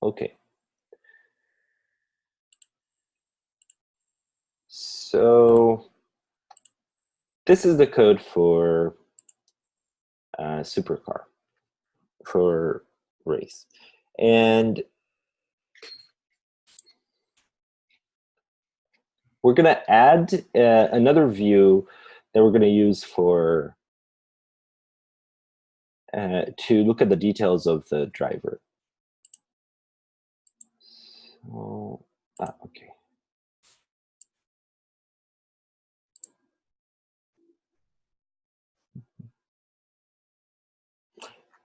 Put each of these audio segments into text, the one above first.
Okay. So this is the code for supercar, for race. And we're going to add another view that we're going to use for to look at the details of the driver. So, okay.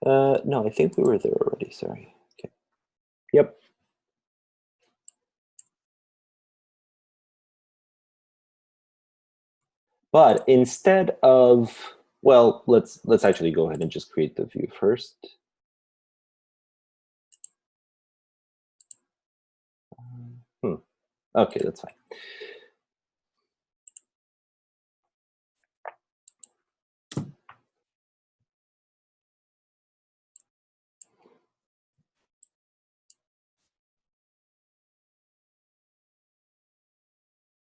No, I think we were there already. Sorry. Okay. Yep. But instead of, well, let's actually go ahead and just create the view first. Okay, that's fine.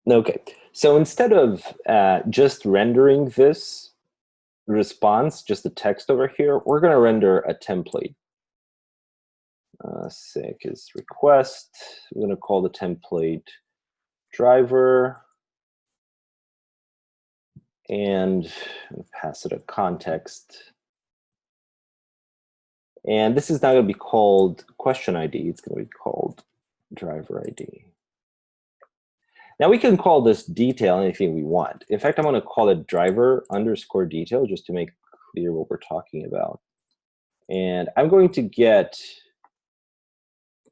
Okay, so instead of just rendering this response, just the text over here, we're going to render a template. Sick is request. We're going to call the template driver and pass it a context. And this is not going to be called question ID. It's going to be called driver ID. Now we can call this detail anything we want. In fact, I'm going to call it driver underscore detail just to make clear what we're talking about. And I'm going to get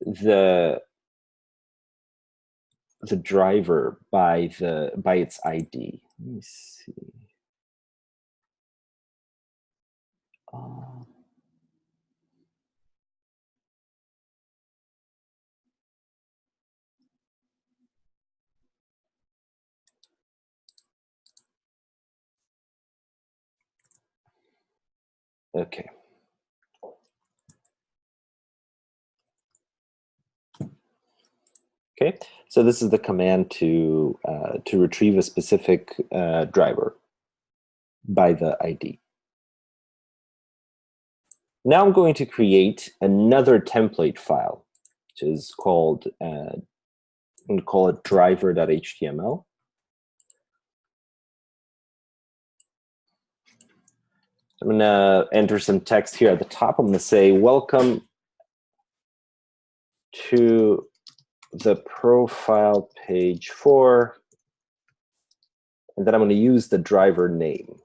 the driver by its ID. Let me see. Okay. Okay, so this is the command to retrieve a specific driver by the ID. Now I'm going to create another template file, which is called, I'm going to call it driver.html. I'm going to enter some text here at the top. I'm going to say, welcome to the profile page for, and then I'm going to use the driver name.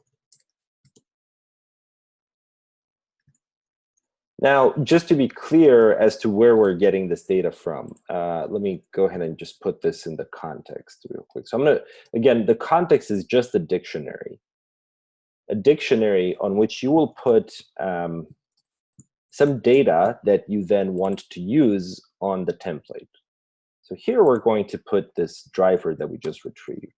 Now, just to be clear as to where we're getting this data from, let me go ahead and just put this in the context real quick. So I'm going to, again, the context is just a dictionary on which you will put some data that you then want to use on the template. So here we're going to put this driver that we just retrieved.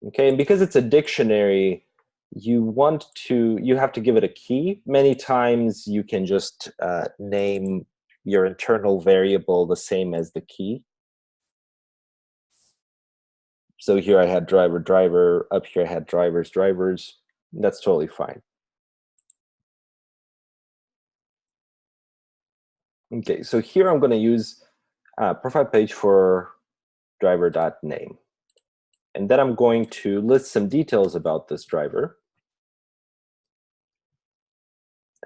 Okay, and because it's a dictionary, you have to give it a key. Many times you can just name your internal variable the same as the key. So here I had driver, up here I had drivers. That's totally fine. Okay, so here I'm going to use profile page for driver.name. And then I'm going to list some details about this driver.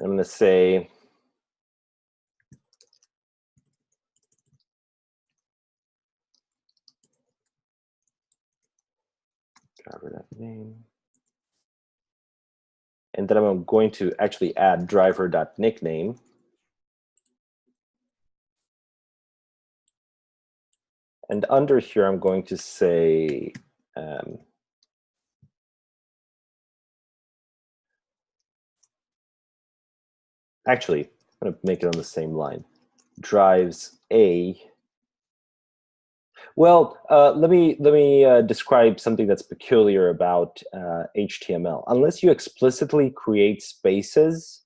I'm going to say driver.name. And then I'm going to actually add driver.nickname. And under here, I'm going to say, actually, I'm going to make it on the same line. Drives a. Well, let me describe something that's peculiar about HTML. Unless you explicitly create spaces,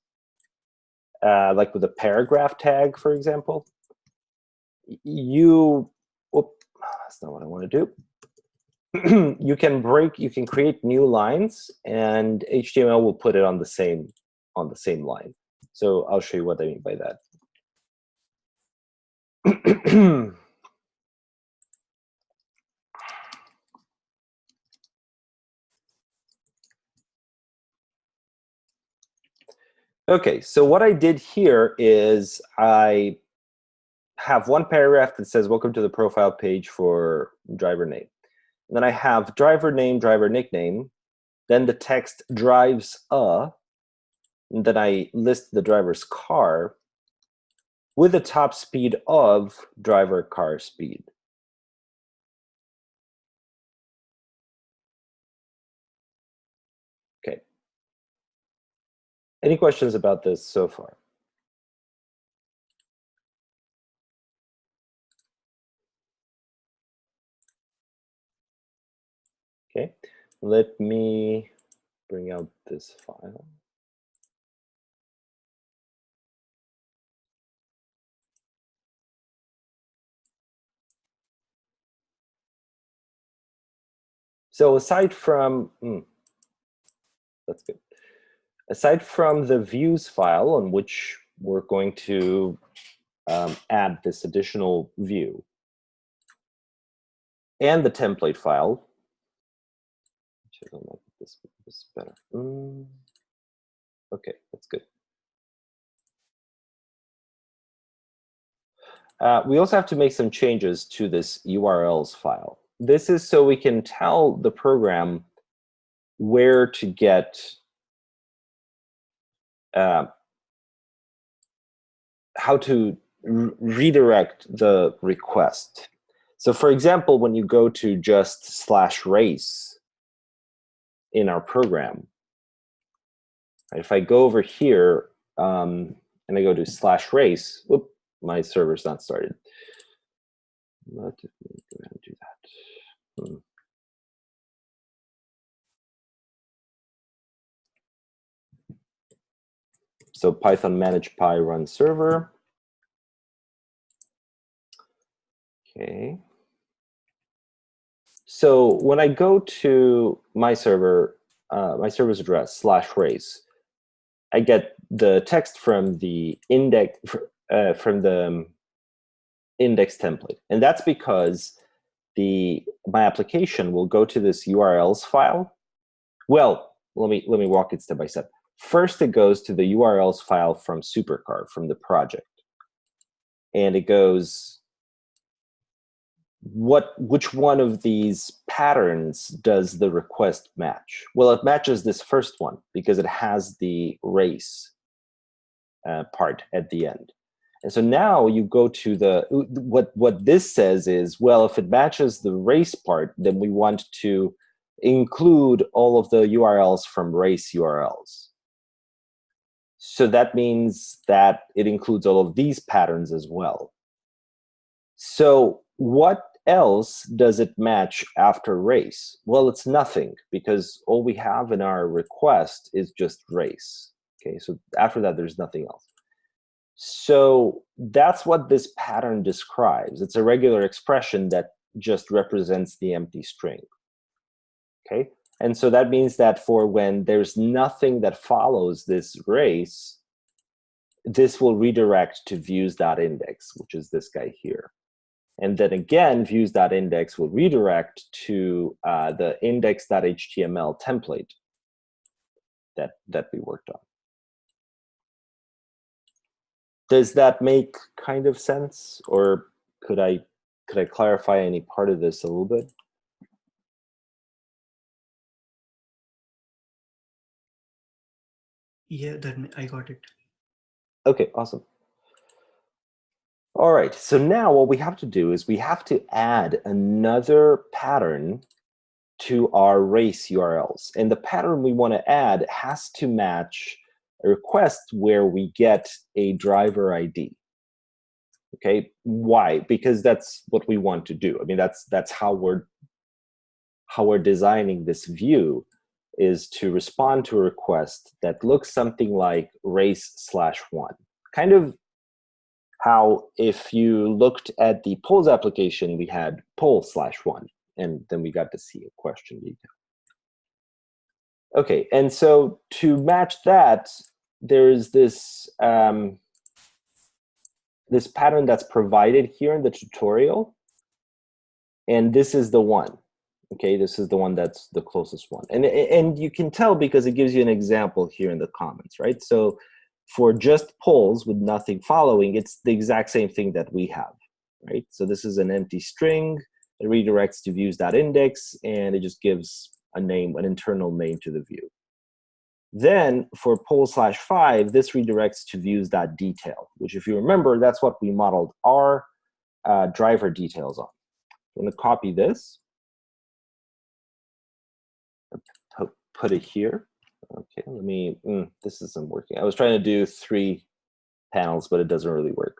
like with a paragraph tag, for example, you, whoop, that's not what I want to do. You can create new lines, and HTML will put it on the same line. So I'll show you what I mean by that. Okay, so what I did here is I have one paragraph that says, welcome to the profile page for driver name. And then I have driver name, driver nickname. Then the text drives a, and then I list the driver's car with the top speed of driver car speed. Okay. Any questions about this so far? Okay, let me bring out this file. So aside from, that's good. Aside from the views file on which we're going to add this additional view, and the template file, which I don't like this is better. Okay, that's good. We also have to make some changes to this URLs file. This is so we can tell the program where to get how to redirect the request. So for example, when you go to just /race in our program, if I go over here and I go to /race, whoop, my server's not started. Let me go ahead and do that. So Python manage py run server. Okay. So when I go to my server's address /race, I get the text from the index template, and that's because my application will go to this URLs file. Well, let me walk it step by step. First, it goes to the URLs file from Supercar, from the project, and it goes, which one of these patterns does the request match? Well, it matches this first one because it has the race part at the end. And so now you go to the, what this says is, well, if it matches the race part, then we want to include all of the URLs from race URLs. So that means that it includes all of these patterns as well. So what else does it match after race? Well, it's nothing, because all we have in our request is just race. Okay, so after that, there's nothing else. So that's what this pattern describes. It's a regular expression that just represents the empty string. Okay, and so that means that for when there's nothing that follows this race, this will redirect to views.index, which is this guy here. And then again, views.index will redirect to the index.html template that we worked on. Does that make kind of sense, or could I clarify any part of this a little bit? Yeah, I got it. Okay, awesome. All right, so now what we have to do is we have to add another pattern to our race URLs. And the pattern we want to add has to match a request where we get a driver ID. Okay, why? Because that's what we want to do. I mean, that's how we're designing this view, is to respond to a request that looks something like race/1. kind of how if you looked at the polls application, we had poll/1, and then we got to see a question detail. Okay, and so to match that, there's this this pattern that's provided here in the tutorial, and this is the one. Okay, this is the one that's the closest one, and you can tell because it gives you an example here in the comments, right? So for just polls with nothing following, it's the exact same thing that we have, right? So this is an empty string. It redirects to views.index, and it just gives a name, an internal name to the view. Then for poll/5, this redirects to views.detail, which if you remember, that's what we modeled our driver details on. I'm going to copy this, put it here. Okay, let me, this isn't working. I was trying to do 3 panels, but it doesn't really work.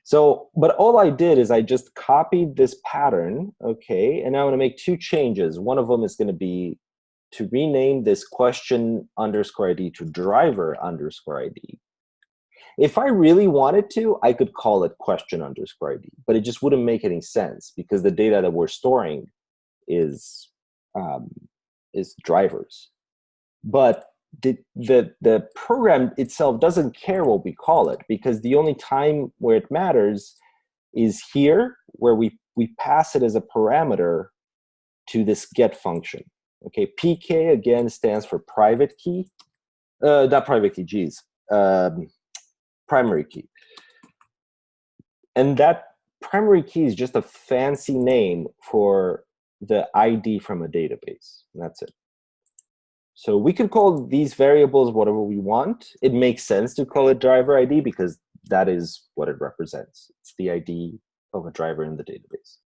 So, but all I did is I just copied this pattern, okay, and now I'm going to make 2 changes. One of them is going to be to rename this question_ID to driver_ID. If I really wanted to, I could call it question_ID, but it just wouldn't make any sense because the data that we're storing is drivers. But the program itself doesn't care what we call it, because the only time where it matters is here, where we pass it as a parameter to this get function. Okay, PK again stands for private key, not private key, geez, primary key. And that primary key is just a fancy name for the ID from a database, and that's it. So we could call these variables whatever we want. It makes sense to call it driver ID because that is what it represents. It's the ID of a driver in the database.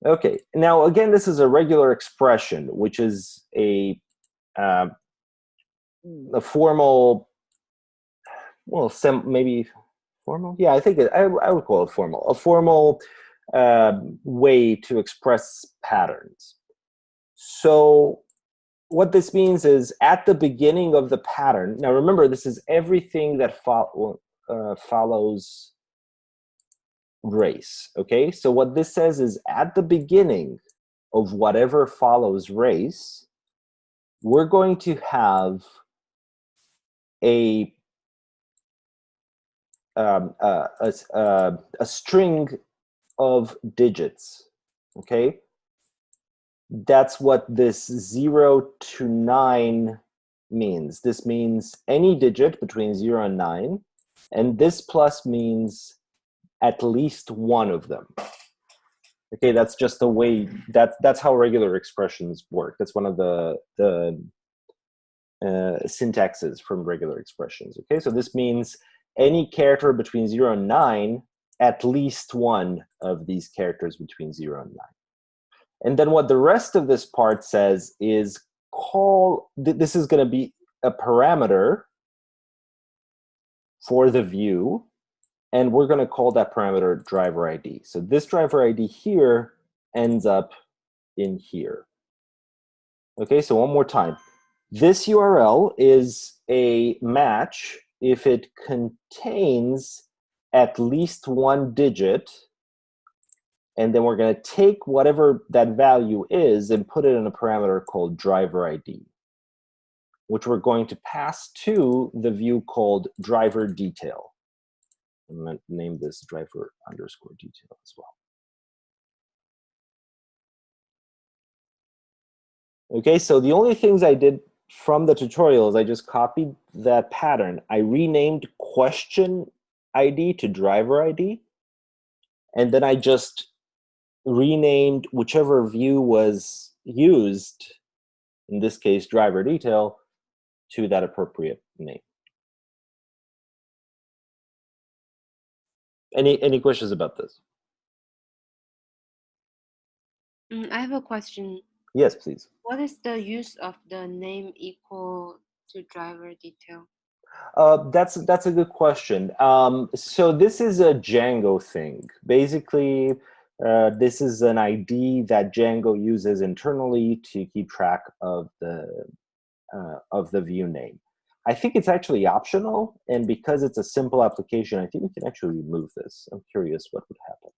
Okay, now again, this is a regular expression, which is a formal, well, maybe formal? Yeah, I think I would call it formal. A formal way to express patterns. So what this means is at the beginning of the pattern, now remember, this is everything that follows race, okay? So what this says is at the beginning of whatever follows race, we're going to have a string of digits, okay? That's what this 0 to 9 means. This means any digit between 0 and 9, and this plus means at least one of them. Okay, that's just the way, that's how regular expressions work. That's one of the syntaxes from regular expressions. Okay, so this means any character between 0 and 9, at least one of these characters between 0 and 9. And then what the rest of this part says is this is going to be a parameter for the view, and we're going to call that parameter driver ID. So this driver ID here ends up in here. Okay, so one more time. This URL is a match if it contains at least one digit, and then we're going to take whatever that value is and put it in a parameter called driver ID, which we're going to pass to the view called driver detail. I'm going to name this driver underscore detail as well. Okay, so the only things I did from the tutorial is I just copied that pattern. I renamed question ID to driver ID, and then I just renamed whichever view was used, in this case driver detail, to that appropriate name. Any questions about this? I have a question. Yes, please. What is the use of the name equal to driver detail? That's a good question. So this is a Django thing. Basically, this is an ID that Django uses internally to keep track of the view name. I think it's actually optional, and because it's a simple application, I think we can actually remove this. I'm curious what would happen.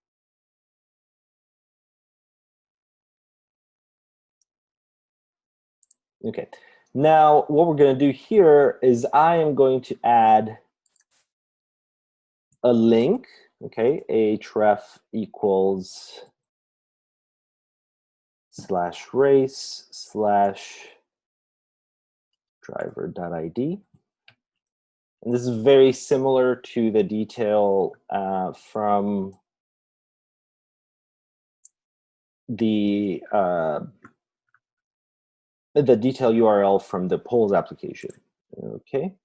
Okay, now what we're going to do here is I am going to add a link, okay, ahref equals /race/driver.id. And this is very similar to the detail from the detail URL from the polls application. Okay.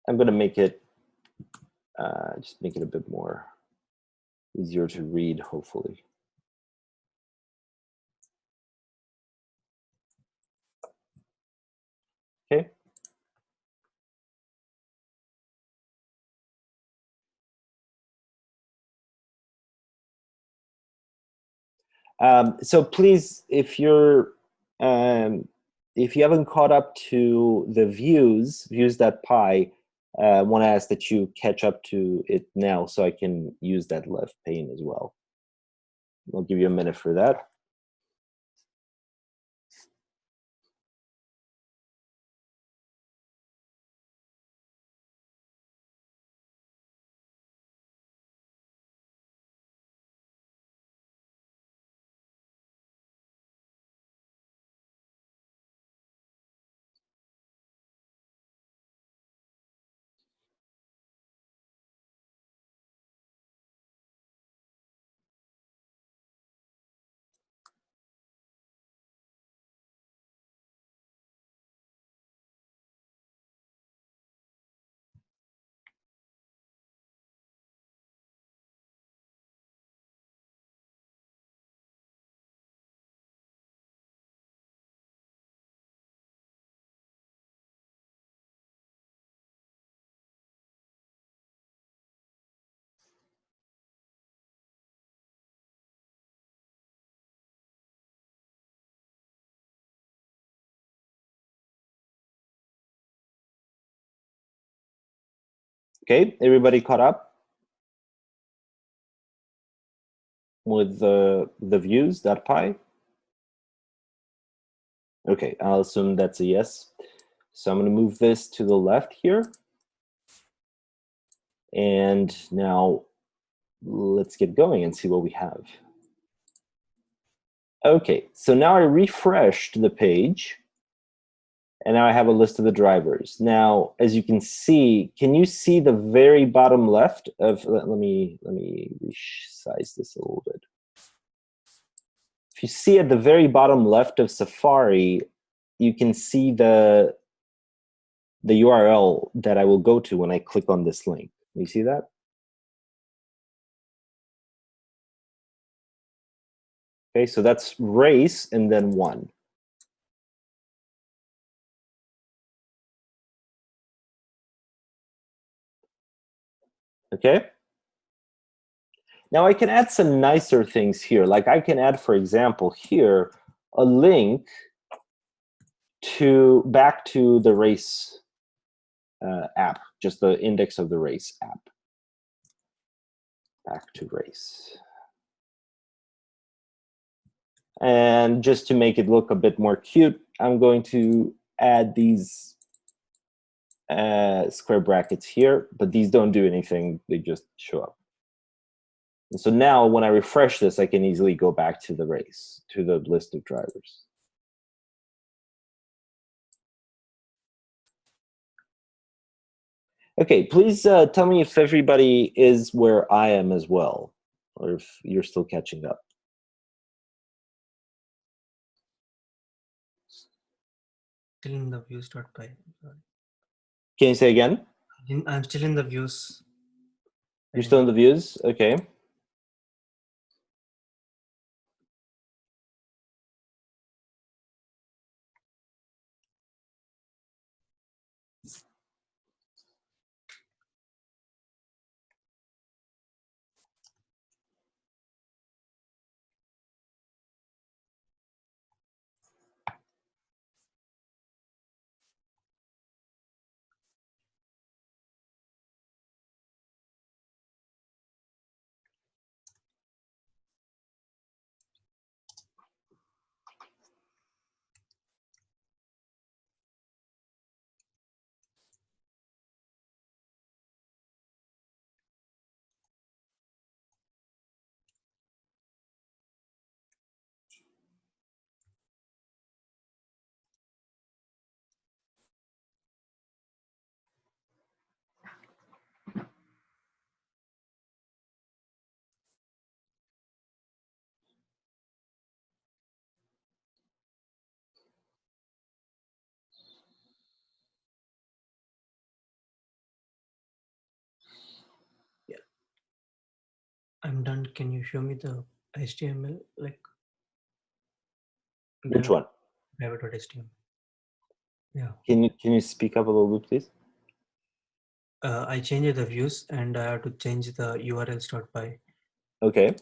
I'm going to make it just make it a bit more easier to read, hopefully. Okay. So please, if you haven't caught up to the views.py, I want to ask that you catch up to it now so I can use that left pane as well. I'll give you a minute for that. Okay, everybody caught up with the views.py? Okay, I'll assume that's a yes. So I'm going to move this to the left here. And now let's get going and see what we have. Okay, so now I refreshed the page. And now I have a list of the drivers. Now, as you can see, can you see the very bottom left of, let me resize this a little bit. If you see at the very bottom left of Safari, you can see the URL that I will go to when I click on this link. You see that? Okay, so that's race and then 1. Okay. Now I can add some nicer things here. Like I can add, for example, here, a link back to the race app, just the index of the race app. Back to race. And just to make it look a bit more cute, I'm going to add these square brackets here, but these don't do anything. They just show up. And so now when I refresh this, I can easily go back to the race, to the list of drivers. Okay, please tell me if everybody is where I am as well, or if you're still catching up. Still in the views.py. Can you say again? I'm still in the views. You're still in the views? Okay. I'm done. Can you show me the HTML like Which one? driver.html? Yeah. Can you speak up a little bit, please? I changed the views and I have to change the urls.py. Okay.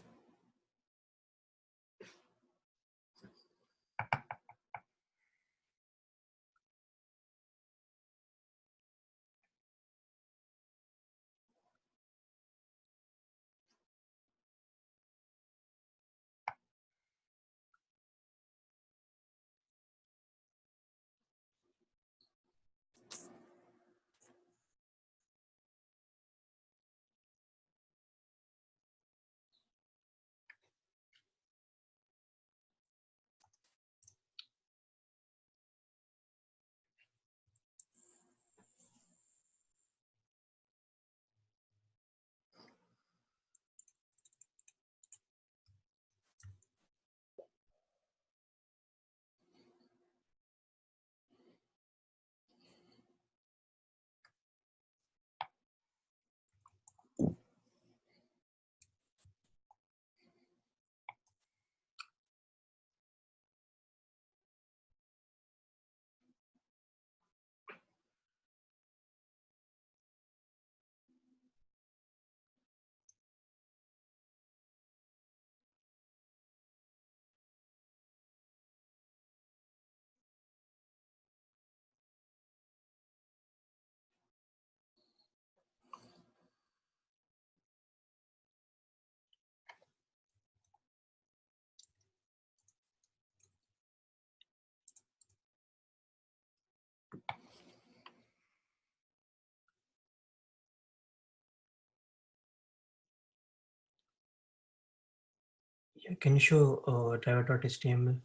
Yeah, can you show driver.html?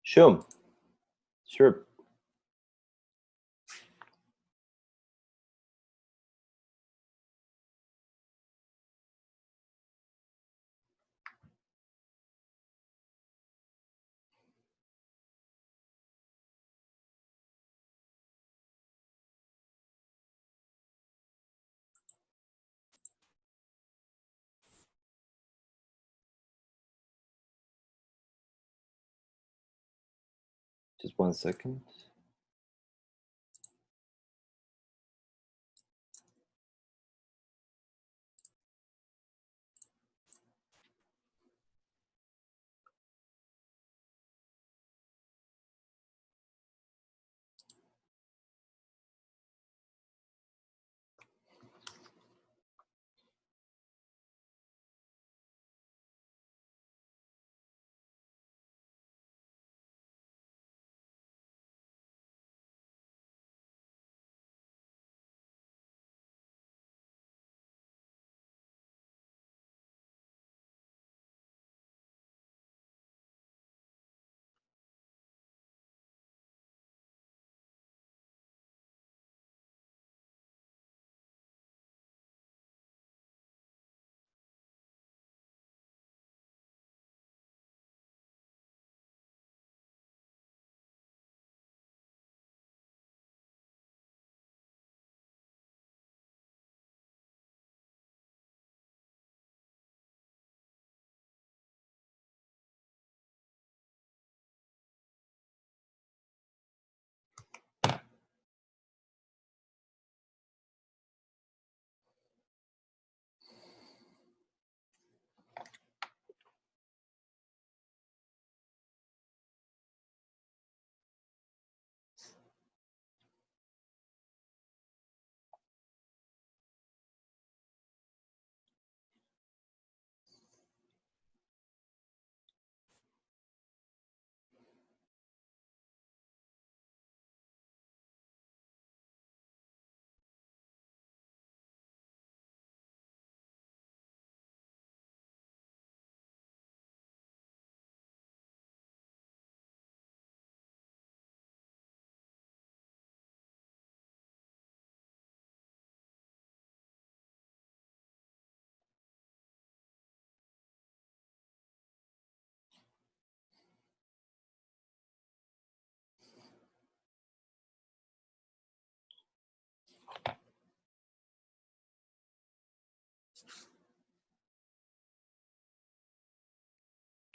Sure. Sure. Just 1 second.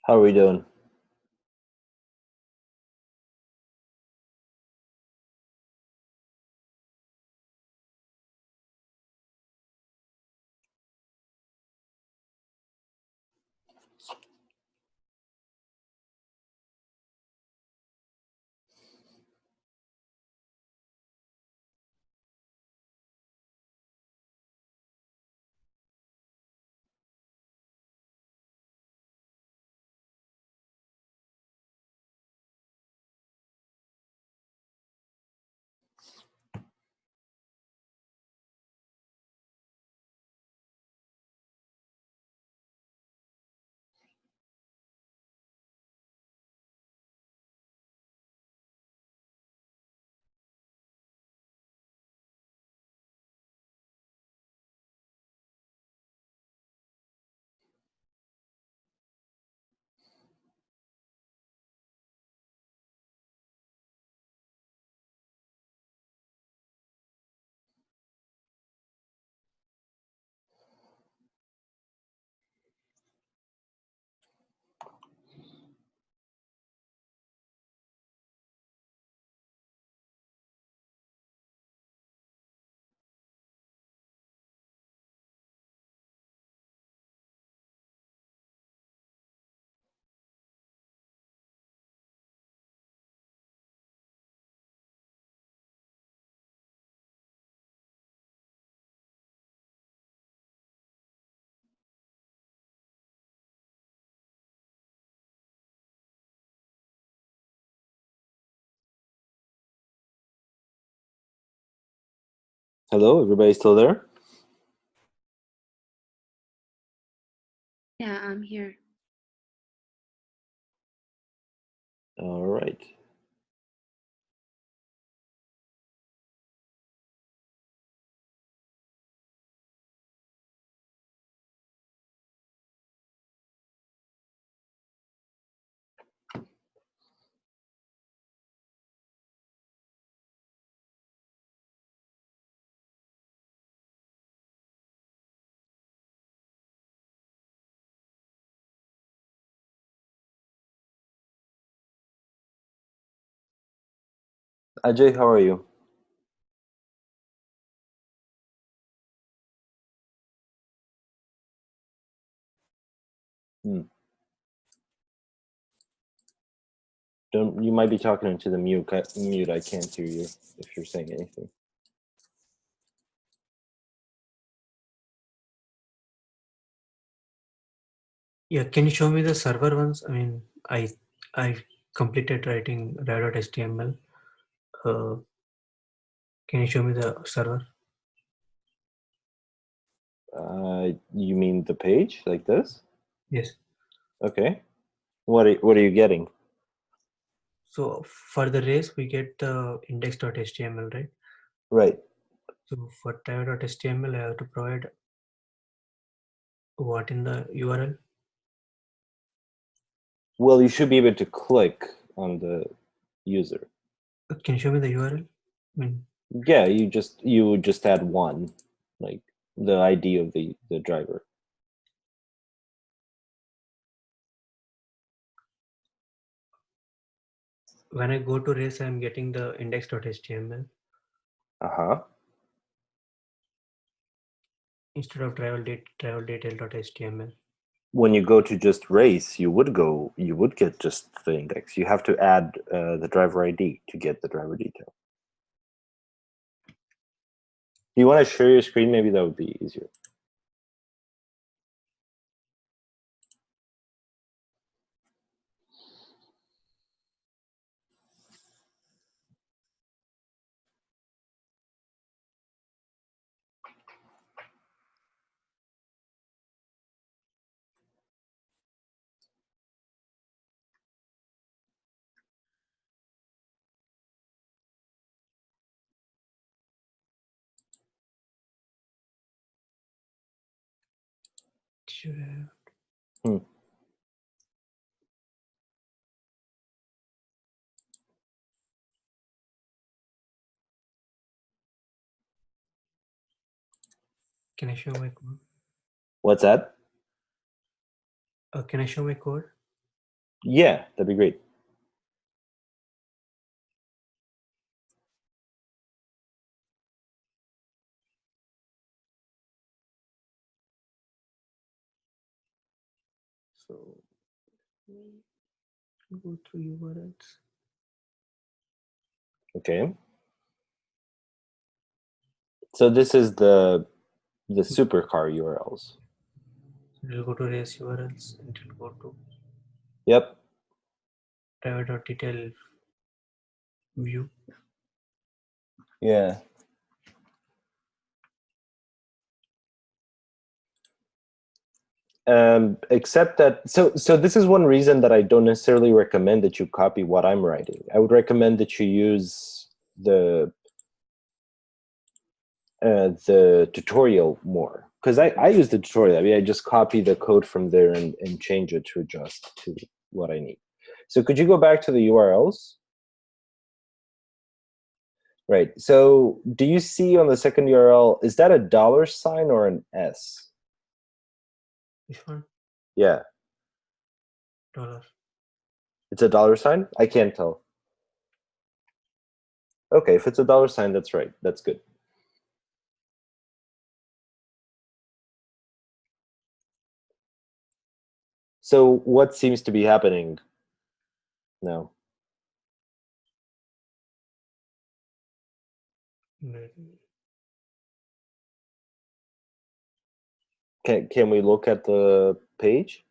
How are we doing? Hello, everybody still there? Yeah, I'm here. All right. Ajay, how are you? Hmm. Don't, you might be talking into the mute. Mute. I can't hear you if you're saying anything. Yeah, can you show me the server ones? I mean, I completed writing driver.html. Can you show me the server? You mean the page like this? Yes. Okay. What are you getting? So for the race, we get the index.html, right? Right. So for driver.html, I have to provide what in the URL? Well, you should be able to click on the user. Can you show me the URL? I mean, Yeah, you would just add one, like the ID of the driver. when I go to race, I'm getting the index.html Uh-huh. instead of driver detail.html. When you go to just race, you would get just the index. You have to add the driver ID to get the driver detail. Do you want to share your screen? Maybe that would be easier. Sure. Hmm. Can I show my code? What's that? Can I show my code? Yeah, that'd be great. So go through URLs. Okay. So this is the supercar URLs. We'll go to race URLs and it'll go to Yep. driver.detail view. Yeah. Except that, so this is one reason that I don't necessarily recommend that you copy what I'm writing. I would recommend that you use the tutorial more, because I use the tutorial. I mean, I just copy the code from there and change it to adjust to what I need. So could you go back to the URLs? Right. So do you see on the second URL, is that a $sign or an S? This one, Yeah. dollar. It's a $sign? I can't tell. Okay, if it's a $sign, that's right. That's good. So what seems to be happening now? Can we look at the page?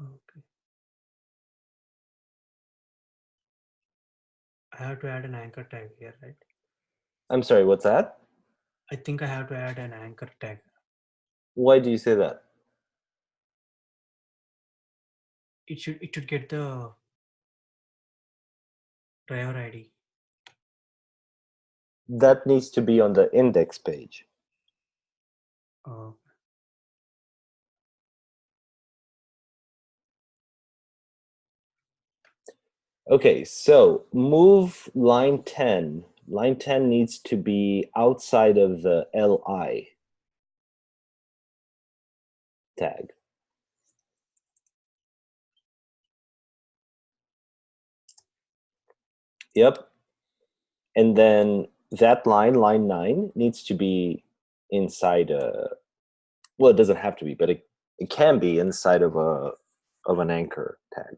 Okay. I have to add an anchor tag here, right? I'm sorry, what's that? I think I have to add an anchor tag. Why do you say that? It should get the driver ID. That needs to be on the index page. Uh, Okay, so move line 10. Line 10 needs to be outside of the LI tag. Yep. And then that line 9, needs to be inside well, it doesn't have to be, but it can be inside of an anchor tag.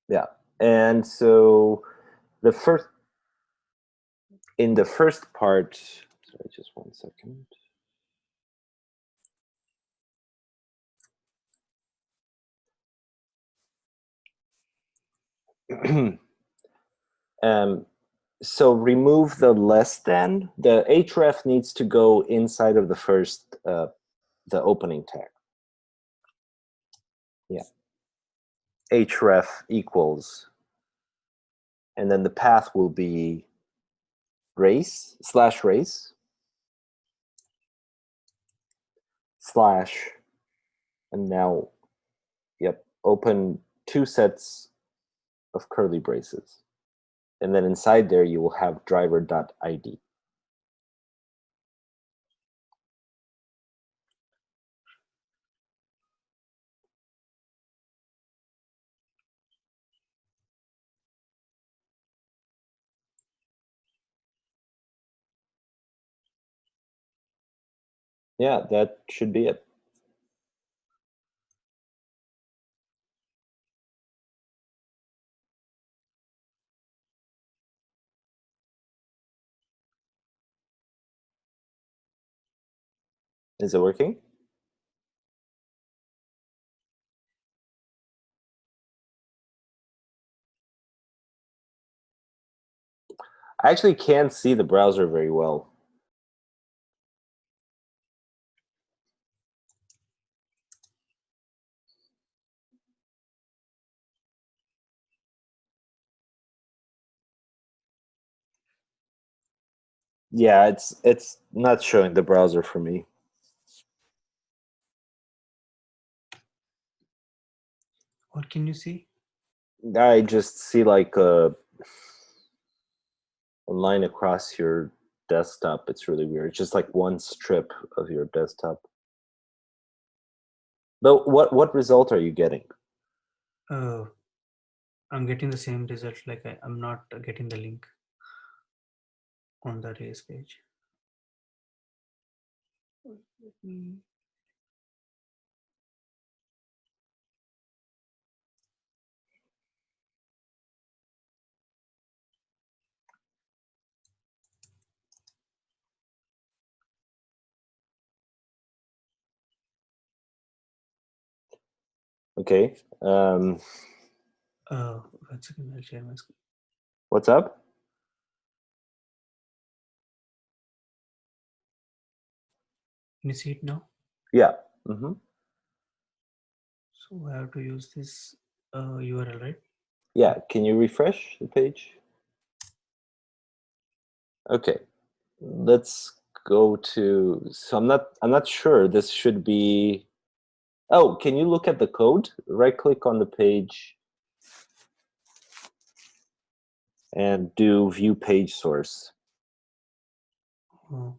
Yeah. And so in the first part, sorry, just 1 second. So remove the less than. The href needs to go inside of the first, the opening tag. Yeah. Href equals, and then the path will be race slash, and now, yep, open 2 sets of curly braces. And then inside there, you will have driver.id. Yeah, that should be it. Is it working? I actually can't see the browser very well. Yeah, it's not showing the browser for me. What can you see? I just see like a line across your desktop. It's really weird. It's just like one strip of your desktop. But what result are you getting? I'm getting the same result. Like I'm not getting the link on the race page. Okay. 1 second, I'll share my screen. What's up? Can you see it now? Yeah. Mm-hmm. So I have to use this URL, right? Yeah. Can you refresh the page? Okay. Let's go to. So I'm not sure. This should be. Oh, can you look at the code? Right click on the page and do view page source. Oh,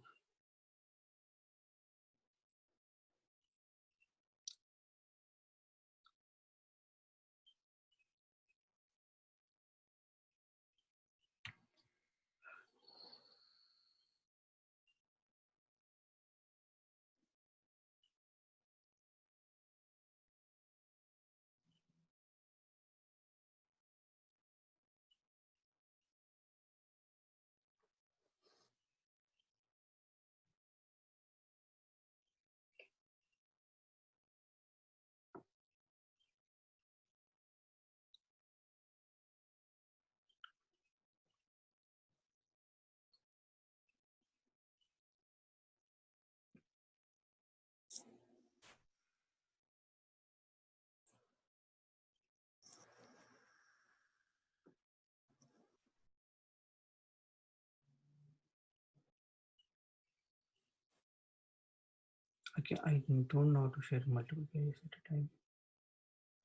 okay. I don't know how to share multiple pages at a time.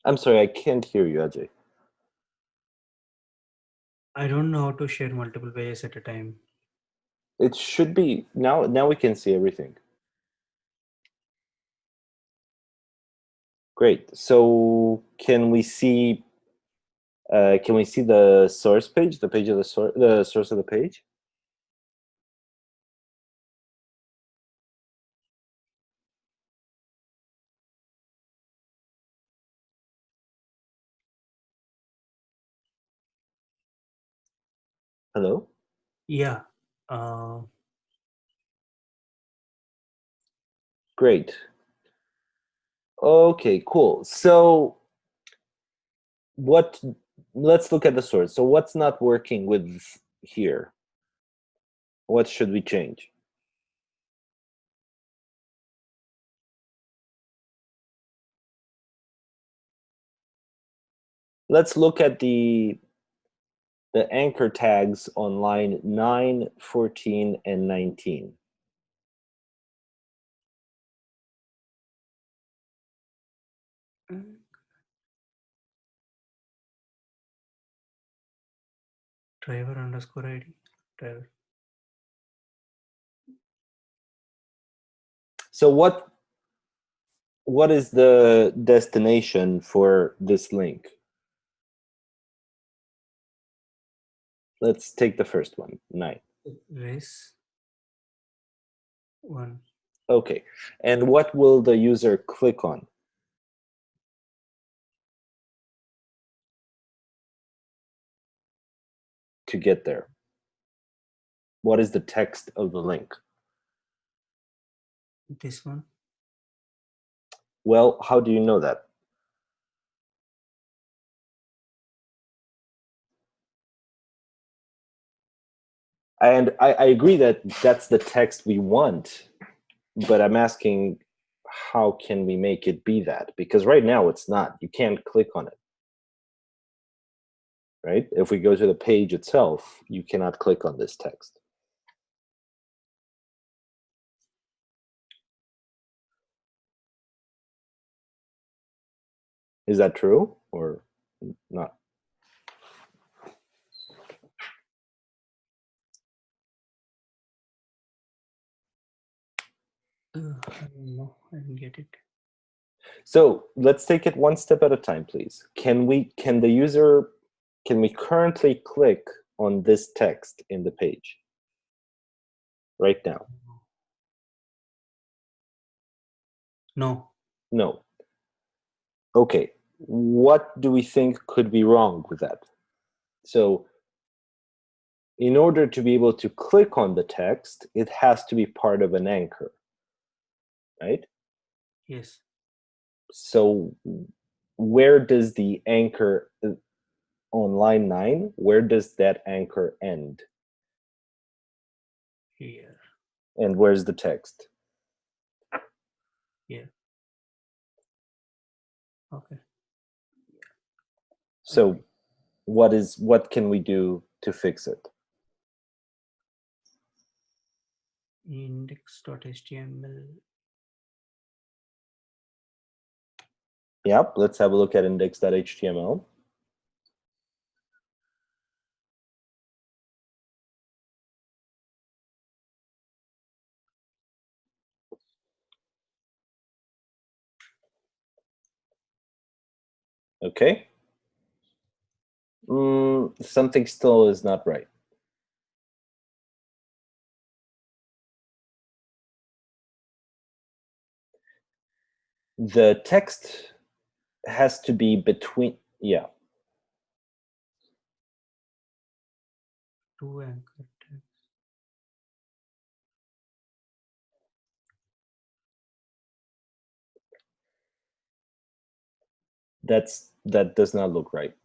I'm sorry, I can't hear you, Ajay. I don't know how to share multiple pages at a time. It should be now. Now we can see everything. Great. So can we see? Can we see the source page? The page of the source. The source of the page. Hello. Yeah. Great. Okay. Cool. So what? Let's look at the source. So what's not working with here? What should we change? Let's look at the anchor tags on line 9, 14, and 19. Driver underscore ID. Driver. So what is the destination for this link? Let's take the first one, 9. Race 1. Okay. And what will the user click on to get there? What is the text of the link? This one. Well, how do you know that? And I agree that that's the text we want, but I'm asking, how can we make it be that? Because right now it's not. You can't click on it. Right? If we go to the page itself, you cannot click on this text. Is that true or not? I don't know. I didn't get it. So let's take it one step at a time, please. Can we currently click on this text in the page right now? No. No. Okay. What do we think could be wrong with that? So in order to be able to click on the text, it has to be part of an anchor, right? Yes. So where does the anchor on line 9, where does that anchor end? Here. And where's the text? Here. Okay. So what can we do to fix it? Index.html. Yep, let's have a look at index.html. Okay. Something still is not right. The text has to be between, yeah. Two anchor tags. That does not look right.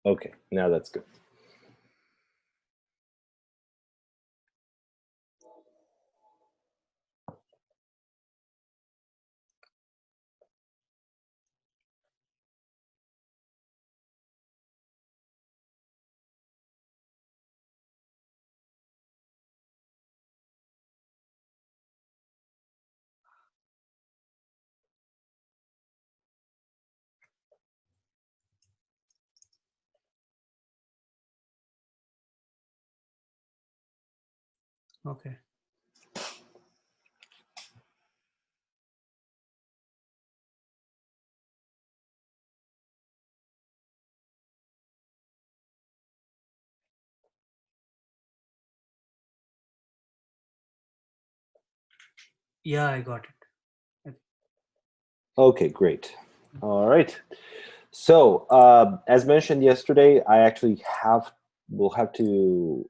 Okay, now that's good. Okay. Yeah, I got it. Okay, great. All right. So as mentioned yesterday, I actually will have to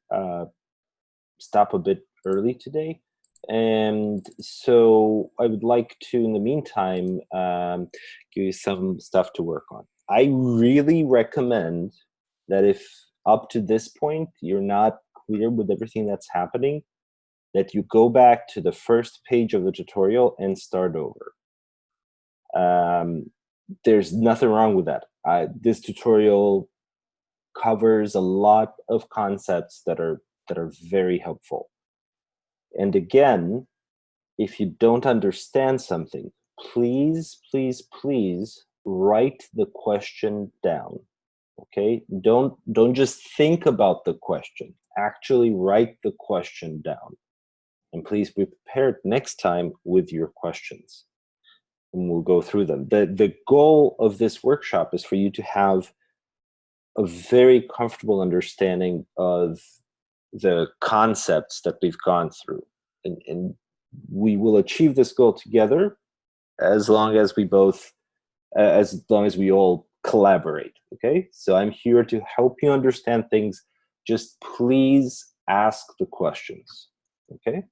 stop a bit early today. And so I would like to, in the meantime, give you some stuff to work on. I really recommend that if up to this point you're not clear with everything that's happening, that you go back to the first page of the tutorial and start over. There's nothing wrong with that. This tutorial covers a lot of concepts that are very helpful. And again, if you don't understand something, please, please, please write the question down. Okay? Don't just think about the question. Actually write the question down. And please be prepared next time with your questions. And we'll go through them. The goal of this workshop is for you to have a very comfortable understanding of the concepts that we've gone through. And we will achieve this goal together as long as we all collaborate. Okay, so I'm here to help you understand things. Just please ask the questions. Okay,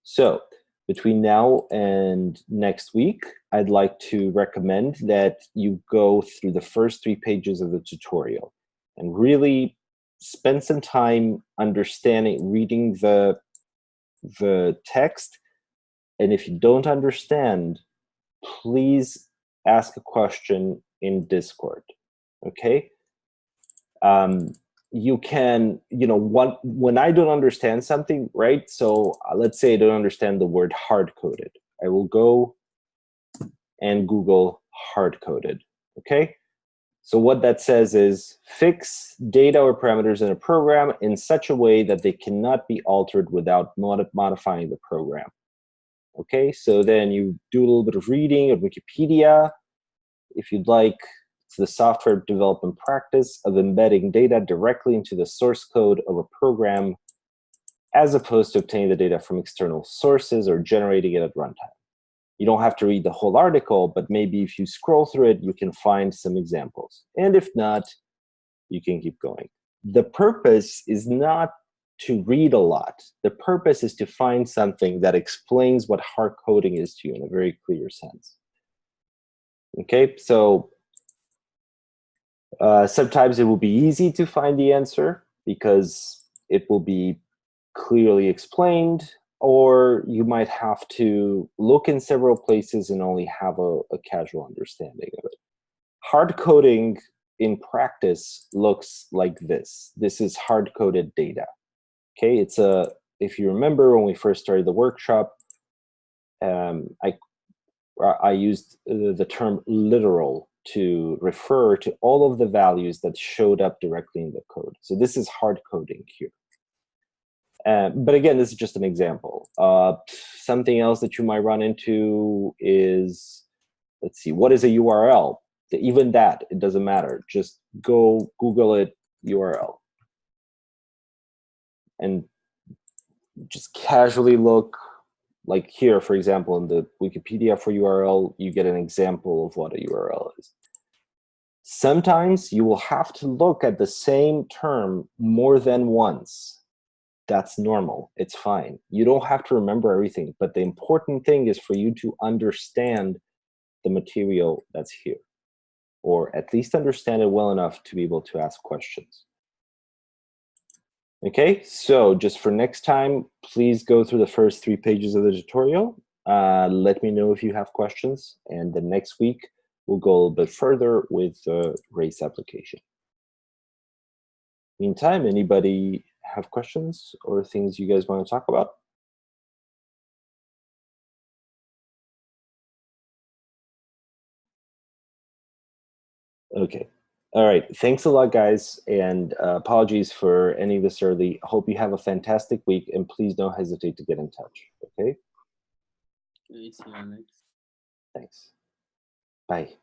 so between now and next week, I'd like to recommend that you go through the first 3 pages of the tutorial and really spend some time understanding, reading the text. And if you don't understand, please ask a question in Discord. Okay? you can, when I don't understand something, right? So let's say I don't understand the word hard-coded. I will go and Google hard-coded, okay? So what that says is fix data or parameters in a program in such a way that they cannot be altered without modifying the program. Okay, so then you do a little bit of reading of Wikipedia. If you'd like, it's the software development practice of embedding data directly into the source code of a program as opposed to obtaining the data from external sources or generating it at runtime. You don't have to read the whole article, but maybe if you scroll through it, you can find some examples. And if not, you can keep going. The purpose is not to read a lot. The purpose is to find something that explains what hard coding is to you in a very clear sense. Okay, so sometimes it will be easy to find the answer because it will be clearly explained, or you might have to look in several places and only have a casual understanding of it. Hard coding in practice looks like this. This is hard-coded data. Okay, it's if you remember when we first started the workshop, I used the term literal to refer to all of the values that showed up directly in the code. So this is hard coding here. But again, this is just an example. Something else that you might run into is, let's see, what is a URL? Even that, it doesn't matter. Just go Google it, URL. And just casually look, like here, for example, in the Wikipedia for URL, you get an example of what a URL is. Sometimes you will have to look at the same term more than once. That's normal. It's fine. You don't have to remember everything, but the important thing is for you to understand the material that's here, or at least understand it well enough to be able to ask questions. Okay, so just for next time, please go through the first 3 pages of the tutorial. Let me know if you have questions, and the next week we'll go a little bit further with the race application. Meantime, anybody have questions or things you guys want to talk about? Okay. All right. Thanks a lot, guys. And apologies for ending this early. Hope you have a fantastic week. And please don't hesitate to get in touch. Okay? See you, Alex. Thanks. Bye.